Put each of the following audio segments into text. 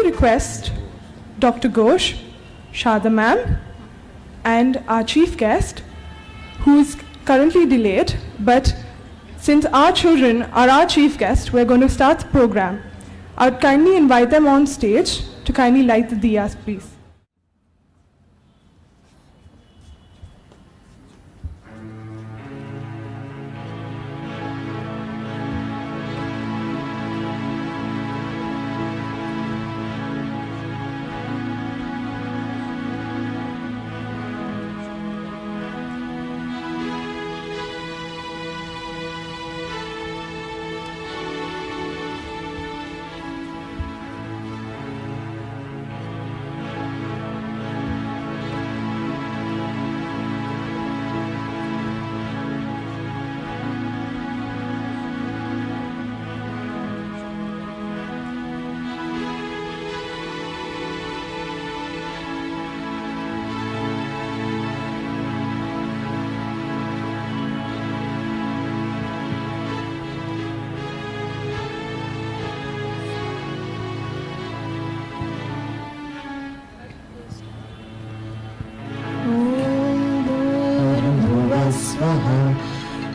Request Dr. Ghosh, Shada ma'am, and our chief guest, who is currently delayed, but since our children are our chief guest, we're going to start the program. I would kindly invite them on stage to kindly light the diyas, please.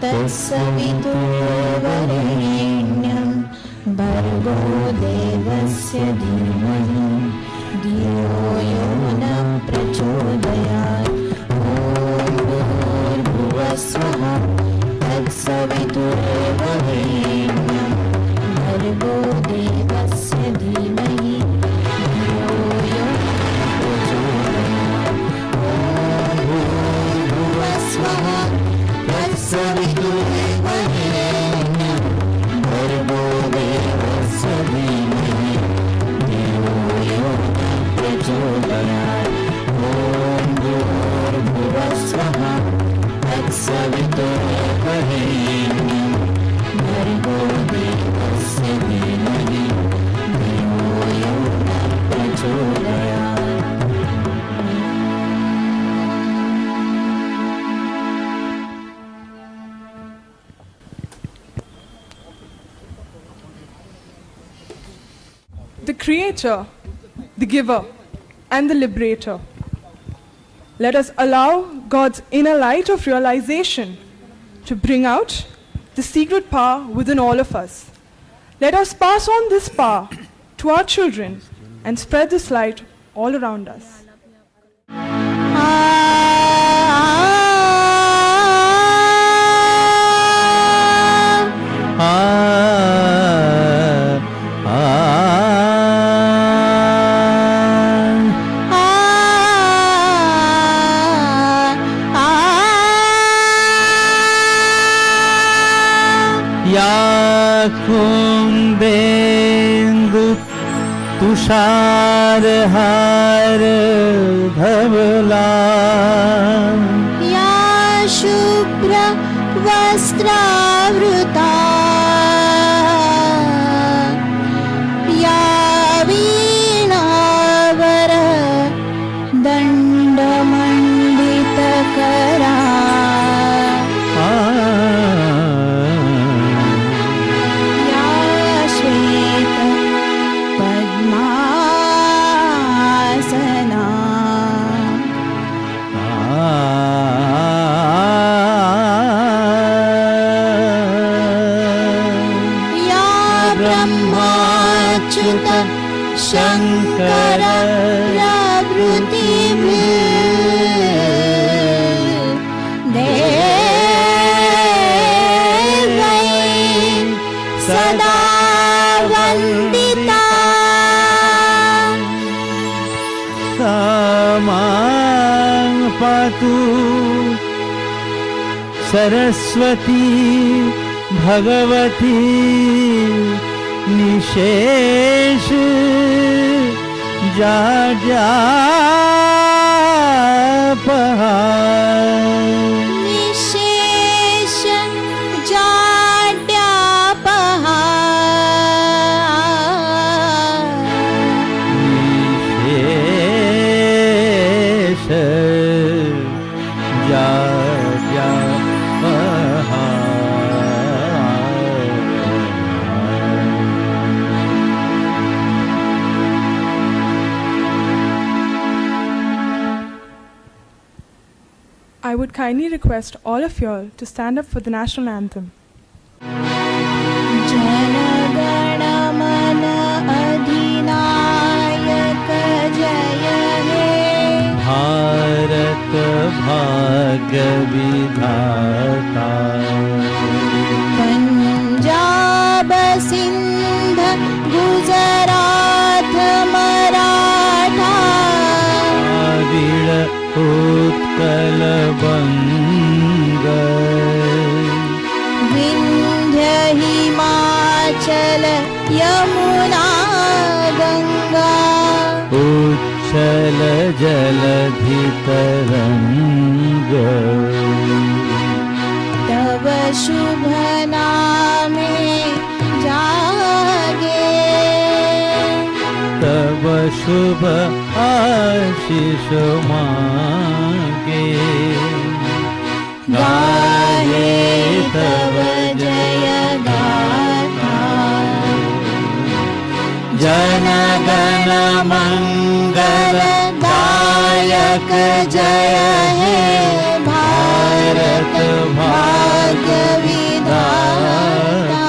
तत्सवितुर्वरेण्यं भर्गो देवस्य धीमहि धियो यो न प्रचोदयात्। ॐ भूर्भुवः स्वः तत्सवितुर्वरेण्यं भर्गो देवस्य धीमहि धियो यो न प्रचोदयात्। ॐ भूर्भुवः स्वः तत्सवितुर्वरेण्यं भर्गो देवस्य धीमहि धियो यो न प्रचोदयात्। ॐ भूर्भुवः स्वः तत्सवितुर्वरेण्यं भर्गो देवस्य धीमहि धियो यो न प्रचोदयात्। The Creator, the Giver, and the Liberator. Let us allow God's inner light of realization to bring out the secret power within all of us. Let us pass on this power to our children and spread this light all around us. तुषारहार धवला या शुभ्र वस्त्रावृता या वीणावर दण्डमण्डितकरा शंकर देवैः सदा वन्दिता मां पातु सरस्वती भगवती निशेष जाड्यापहार विशेष जाड्यापहार विशेष I would kindly request all of you all to stand up for the national anthem. Jana Gana Mana अधिनायक जय हे भारत भाग्य विधाता पंजाब सिंध गुजरात मराठा द्राविड उत्कल बंग विंध्य हिमाचल यमुना गंगा उच्छल जलधि तरंग तव शुभ नामे जागे तब शुभ आशीष मांगे गाहे तब जय गाथा जन गण मंगल दायक जय हे भारत भाग्य विधाता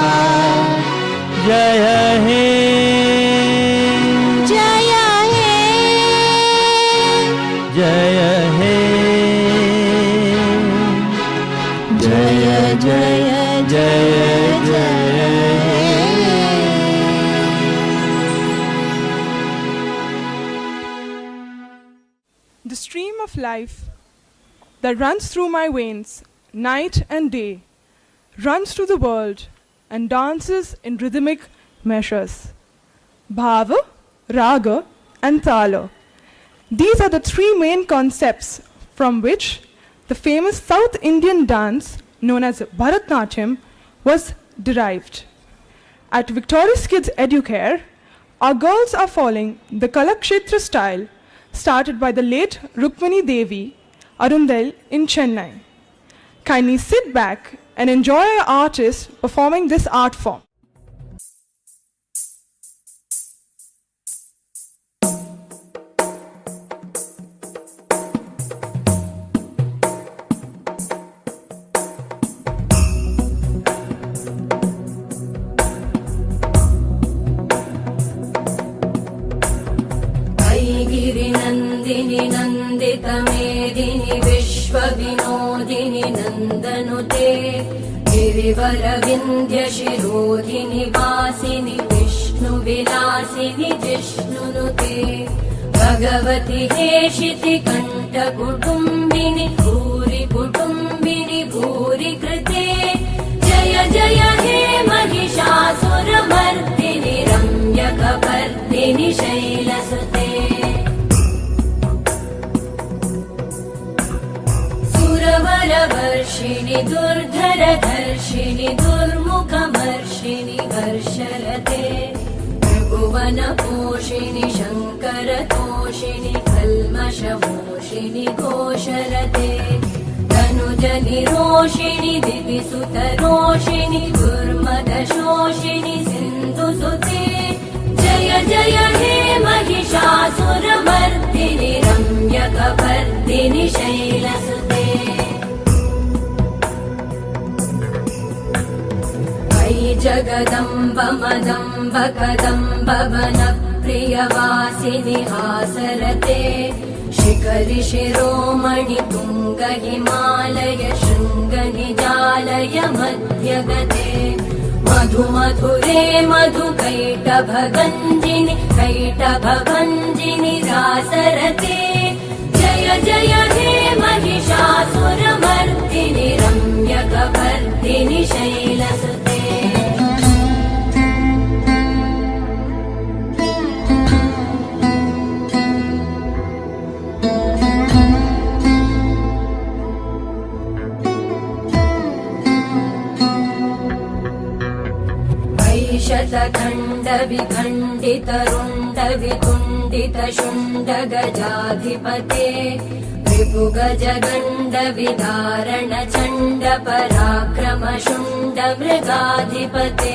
जय हे जय हे जय हे जय जय जय जय The stream of life that runs through my veins night and day runs through the world and dances in rhythmic measures. Bhava, Raga and Tala. These are the three main concepts from which the famous South Indian dance known as Bharatnatyam was derived. At Victoria's Kidss Educares, our girls are following the Kalakshetra style started by the late Rukmani Devi Arundel in Chennai. Kindly sit back and enjoy our artists performing this art form. गिरिनन्दिनि नन्दितमेदिनि विश्वविनोदिनि नन्दनुते गिरिवरविन्ध्यशिरोधिनि वासिनि विष्णुविलासिनि जिष्णुनुते भगवति हेशिति कण्ठकुटुम्बिनि भूरि कुटुम्बिनि भूरि कृते जय जय हे महिषासुरमर्दिनि रम्यकपर्दिनि शैलसुते सुरवरवर्षिणि दुर्धरधर्षिणि दुर्मुखमर्षिणि हर्षरते भुवनपोषिणि शङ्करतोषिणि कल्मषमोषिणि घोषरते तनुजनिरोषिणि दिविसुतरोषिणि दुर्मदशोषिणि सिन्धुसुते जय जय हे महिषासुरमर्दिनि रम्यकपर्दिनि शैलसुते अयि जगदम्ब मदम्ब कदम्ब वनप्रियवासिनि हासरते शिखरि शिरोमणि तुङ्ग हिमालय शृङ्गनिजालय मध्यगते मधु मधुरे मधुकैटभगञ्जिनि कैटभभञ्जिनि रासरते जय जय हे महिषासुरमर्दिनि रम्यकपर्दिनि शैलसुते विपुगजगण्डवितुण्डितशुण्डगजाधिपते विपुगजगण्डविधारण चण्डपराक्रमशुण्डमृगाधिपते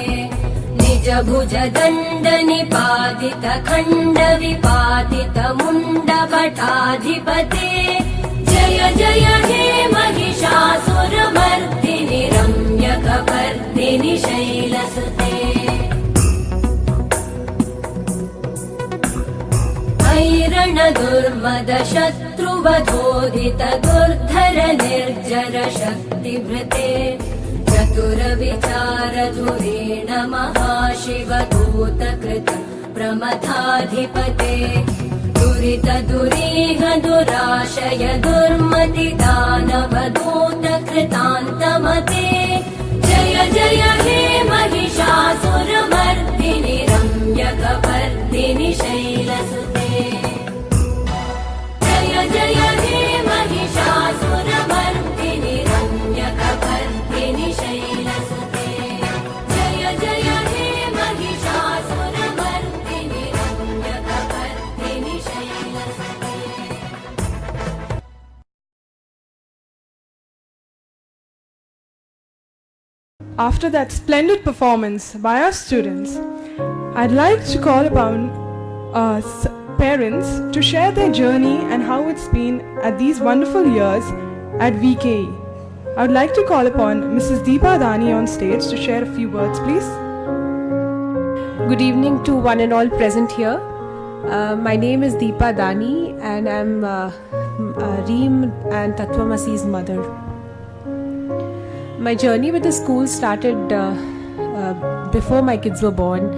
निजभुजदण्डनिपातितखण्डविपातितमुण्डभटाधिपते जय जय हे महिषासुरमर्दिनि रम्यकपर्दिनि शैलसुते ऐरणदुर्मदशत्रुवधोदित दुर्धर निर्जर शक्तिभृते चतुरविचारधुरेण महाशिवदूतकृत प्रमथाधिपते दुरितदुरीह दुराशय दुर्मतिदानवदूतकृतान्तमते जय जय हे महिषासुरमर्दिनि रम्यकपर्दिनि शैलसुते जय जय हे महिषासुरमर्दिनि रम्यकपर्दिनि शैलसुते जय जय हे Mahishasuramardini रम्यकपर्दिनि शैलसुते. After that splendid performance by our students, I'd like to call upon parents to share their journey and how it's been at these wonderful years at VKE. I would like to call upon Mrs. Deepa Dani on stage to share a few words, please. Good evening to one and all present here. My name is Deepa Dani and I'm Reem and Tatvamasi's mother. My journey with the school started before my kids were born.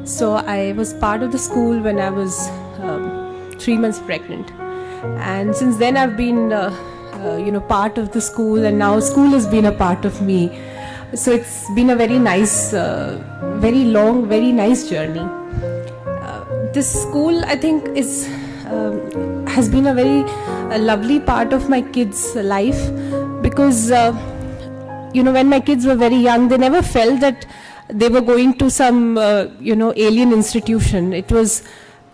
So I was part of the school when I was 3 months pregnant. And since then I've been part of the school, and now school has been a part of me. So it's been a very nice, very long, very nice journey. This school, I think, has been a very lovely part of my kids' life because when my kids were very young, they never felt that they were going to some alien institution. It was,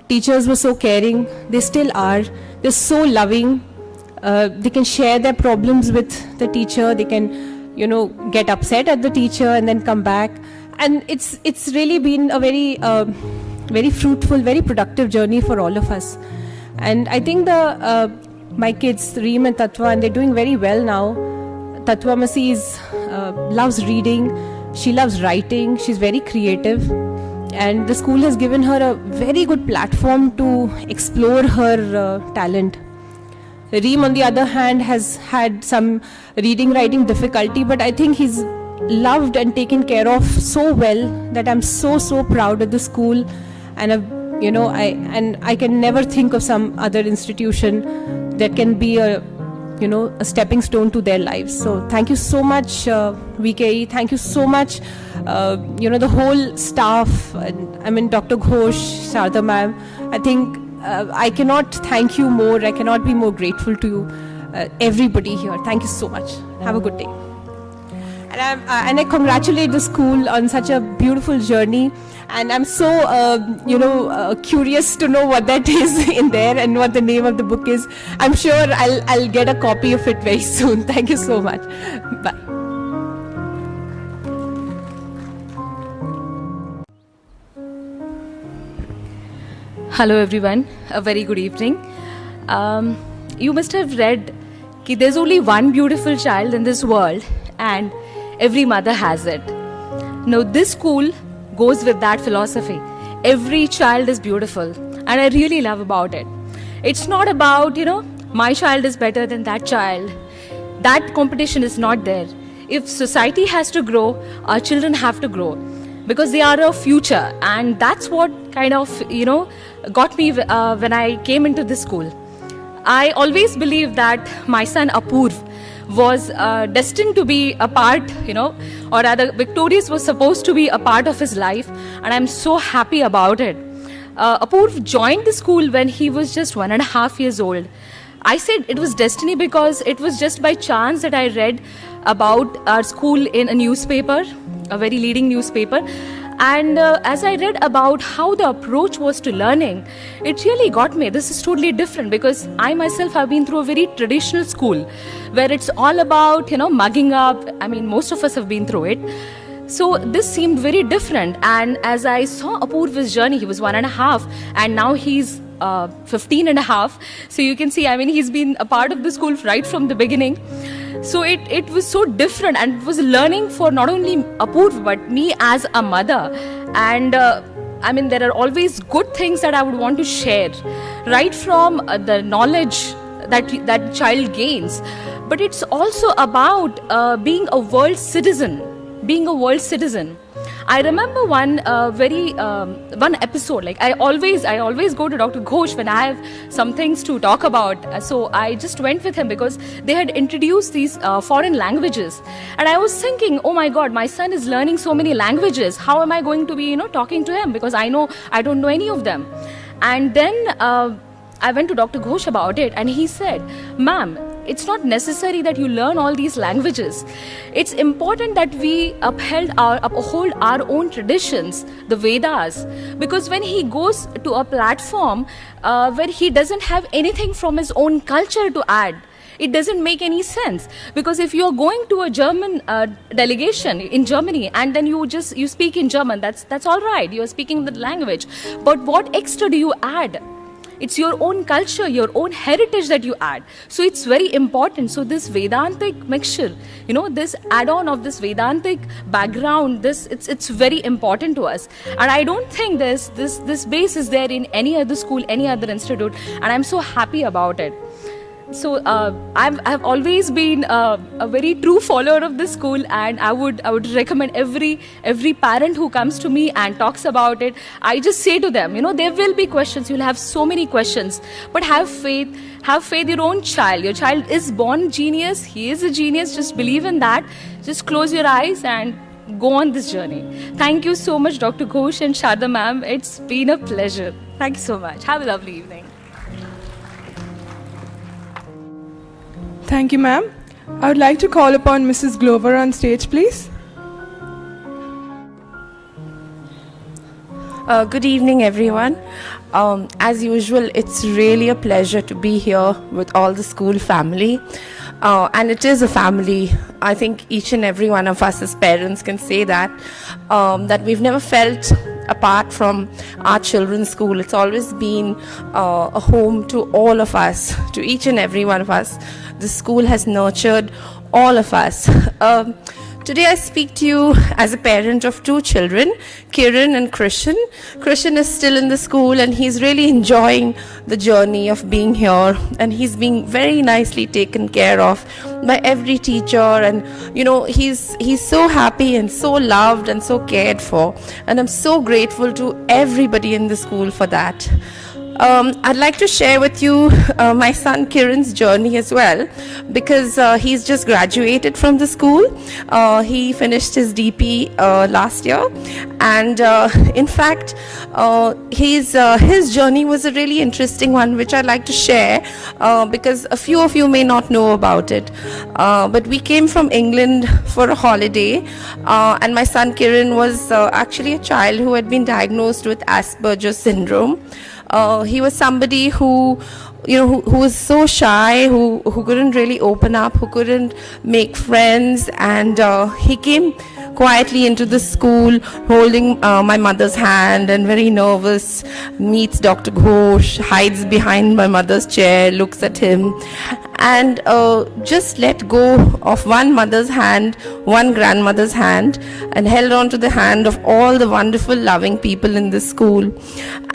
teachers were so caring, they still are, they're so loving. They can share their problems with the teacher, they can get upset at the teacher and then come back, and it's really been a very very fruitful, very productive journey for all of us. And I think my kids Reem and Tatwa, and they're doing very well now. Tatvamasi loves reading, she loves writing, she's very creative, and the school has given her a very good platform to explore her talent. Reem, on the other hand, has had some reading writing difficulty, but I think he's loved and taken care of so well that I'm so proud of the school, and I can never think of some other institution that can be a stepping stone to their lives. So thank you so much, VKE. Thank you so much, the whole staff. I mean, Dr. Ghosh, Saarada ma'am. I think I cannot thank you more. I cannot be more grateful to you, everybody here. Thank you so much. Have a good day. And I congratulate the school on such a beautiful journey. And I'm so, curious to know what that is in there and what the name of the book is. I'm sure I'll get a copy of it very soon. Thank you so much. Bye. Hello everyone, a very good evening. You must have read that there's only one beautiful child in this world and every mother has it. Now this school goes with that philosophy. Every child is beautiful and I really love about it. It's not about, my child is better than that child. That competition is not there. If society has to grow, our children have to grow because they are our future, and that's what kind of, got me when I came into this school. I always believed that my son Apurv was destined to be a part, or rather Victorious was supposed to be a part of his life, and I'm so happy about it. Apurv joined the school when he was just 1.5 years old. I said it was destiny because it was just by chance that I read about our school in a newspaper, a very leading newspaper. And as I read about how the approach was to learning, it really got me. This is totally different because I myself have been through a very traditional school where it's all about, mugging up. I mean, most of us have been through it. So this seemed very different. And as I saw Apurva's journey, he was 1.5 and now he's 15.5. So you can see, I mean, he's been a part of the school right from the beginning. So it was so different, and it was learning for not only Apurva but me as a mother. And I mean, there are always good things that I would want to share, right from the knowledge that child gains. But it's also about being a world citizen. I remember one episode. Like I always go to Dr. Ghosh when I have some things to talk about. So I just went with him because they had introduced these foreign languages, and I was thinking, oh my God, my son is learning so many languages. How am I going to be, talking to him? Because I know I don't know any of them. And then I went to Dr. Ghosh about it, and he said, "Ma'am, it's not necessary that you learn all these languages. It's important that we uphold our own traditions, the Vedas, because when he goes to a platform where he doesn't have anything from his own culture to add, it doesn't make any sense. Because if you're going to a German delegation in Germany and then you speak in German, that's all right. You're speaking the language. But what extra do you add? It's your own culture, your own heritage that you add. So it's very important. So this Vedantic mixture, this add-on of this Vedantic background, it's very important to us. And I don't think this base is there in any other school, any other institute. And I'm so happy about it. So I've always been a very true follower of this school, and I would recommend every parent who comes to me and talks about it. I just say to them, there will be questions. You'll have so many questions, but have faith. Have faith in your own child. Your child is born genius. He is a genius. Just believe in that. Just close your eyes and go on this journey. Thank you so much, Dr. Ghosh and Sharda ma'am. It's been a pleasure. Thank you so much. Have a lovely evening. Thank you, ma'am. I would like to call upon Mrs. Glover on stage, please. Good evening, everyone. As usual, it's really a pleasure to be here with all the school family. And it is a family. I think each and every one of us as parents can say that we've never felt apart from our children's school. It's always been a home to all of us, to each and every one of us. The school has nurtured all of us. Today I speak to you as a parent of 2 children, Kiran and Krishan. Krishan is still in the school and he's really enjoying the journey of being here, and he's being very nicely taken care of by every teacher, and he's so happy and so loved and so cared for, and I'm so grateful to everybody in the school for that. I'd like to share with you my son Kiran's journey as well, because he's just graduated from the school. He finished his DP last year, and in fact his journey was a really interesting one, which I'd like to share because a few of you may not know about it. But we came from England for a holiday, and my son Kiran was actually a child who had been diagnosed with Asperger's syndrome. He was somebody who was so shy, who couldn't really open up, who couldn't make friends, and he came quietly into the school holding my mother's hand and very nervous, meets Dr. Ghosh, hides behind my mother's chair, looks at him, and just let go of one mother's hand, one grandmother's hand, and held on to the hand of all the wonderful, loving people in the school.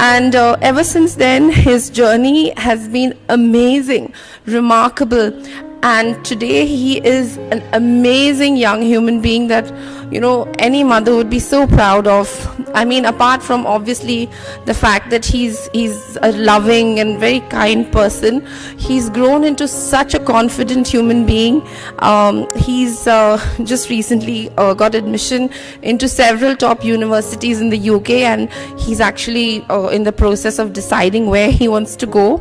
And ever since then, his journey has been amazing, remarkable, and today he is an amazing young human being that any mother would be so proud of. I mean, apart from obviously the fact that he's a loving and very kind person, he's grown into such a confident human being. He's just recently got admission into several top universities in the UK, and he's actually in the process of deciding where he wants to go.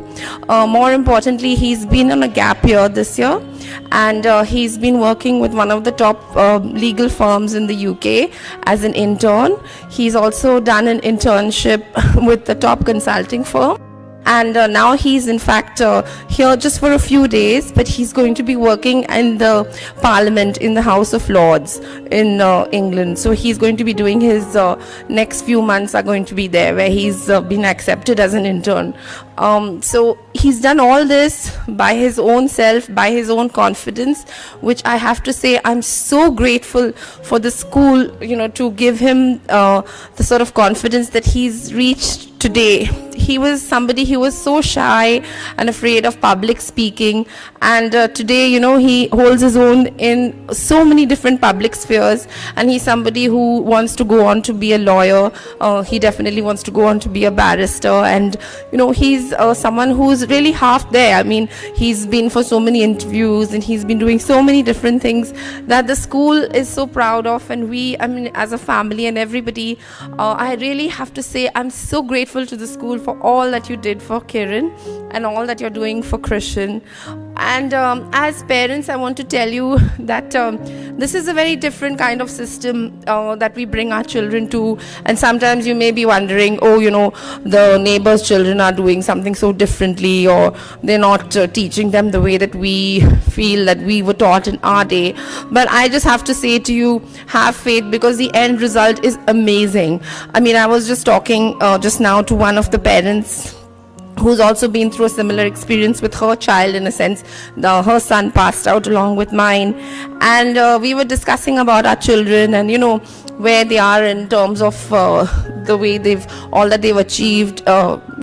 More importantly, he's been on a gap year this year, and he's been working with one of the top legal firms in the UK as an intern. He's also done an internship with the top consulting firm. And now he's in fact here just for a few days, but he's going to be working in the Parliament, in the House of Lords in England. So he's going to be doing his next few months are going to be there, where he's been accepted as an intern. So he's done all this by his own self, by his own confidence, which I have to say I'm so grateful for the school, to give him the sort of confidence that he's reached today. He was somebody who was so shy and afraid of public speaking, and today, he holds his own in so many different public spheres, and he's somebody who wants to go on to be a lawyer. He definitely wants to go on to be a barrister, and he's someone who's really half there. I mean, he's been for so many interviews, and he's been doing so many different things that the school is so proud of, and as a family and everybody, I really have to say I'm so grateful to the school for all that you did for Kiran and all that you're doing for Krishan. And as parents, I want to tell you that this is a very different kind of system that we bring our children to. And sometimes you may be wondering, the neighbors' children are doing something so differently, or they're not teaching them the way that we feel that we were taught in our day. But I just have to say to you, have faith, because the end result is amazing. I was just talking just now to one of the parents who's also been through a similar experience with her child. In a sense, her son passed out along with mine, and we were discussing about our children and where they are in terms of the way all that they've achieved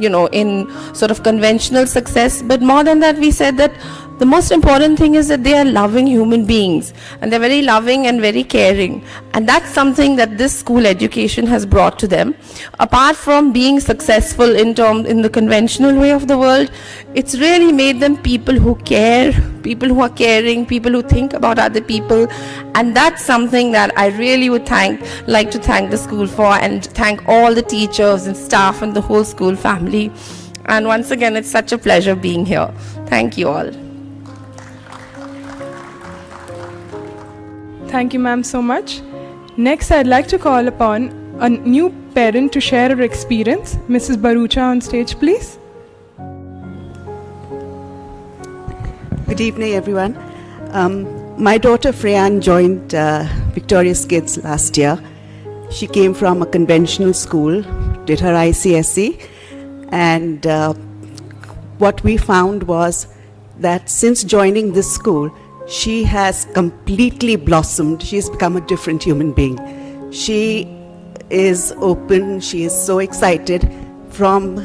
in sort of conventional success. But more than that, we said that the most important thing is that they are loving human beings, and they're very loving and very caring, and that's something that this school education has brought to them. Apart from being successful in the conventional way of the world, it's really made them people who care, people who are caring, people who think about other people, and that's something that I really would like to thank the school for, and thank all the teachers and staff and the whole school family. And once again, it's such a pleasure being here. Thank you all. Thank you, ma'am, so much. Next, I'd like to call upon a new parent to share her experience. Mrs. Barucha on stage, please. Good evening, everyone. My daughter Freyan joined Victorious Kids last year. She came from a conventional school, did her ICSE, and what we found was that since joining this school, she has completely blossomed. She's become a different human being. She is open, she is so excited, from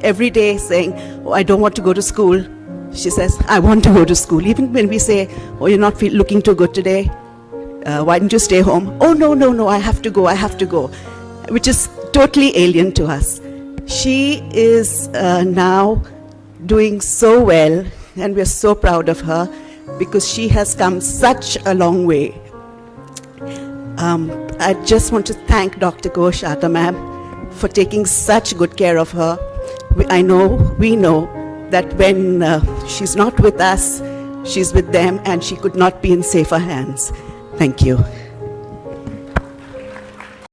every day saying, I don't want to go to school. She says, I want to go to school. Even when we say, you're not looking too good today, why don't you stay home? No, I have to go, which is totally alien to us. She is now doing so well, and we're so proud of her, because she has come such a long way. I just want to thank Dr. Ghosh, Atta ma'am, for taking such good care of her. We know that when she's not with us, she's with them, and she could not be in safer hands. Thank you.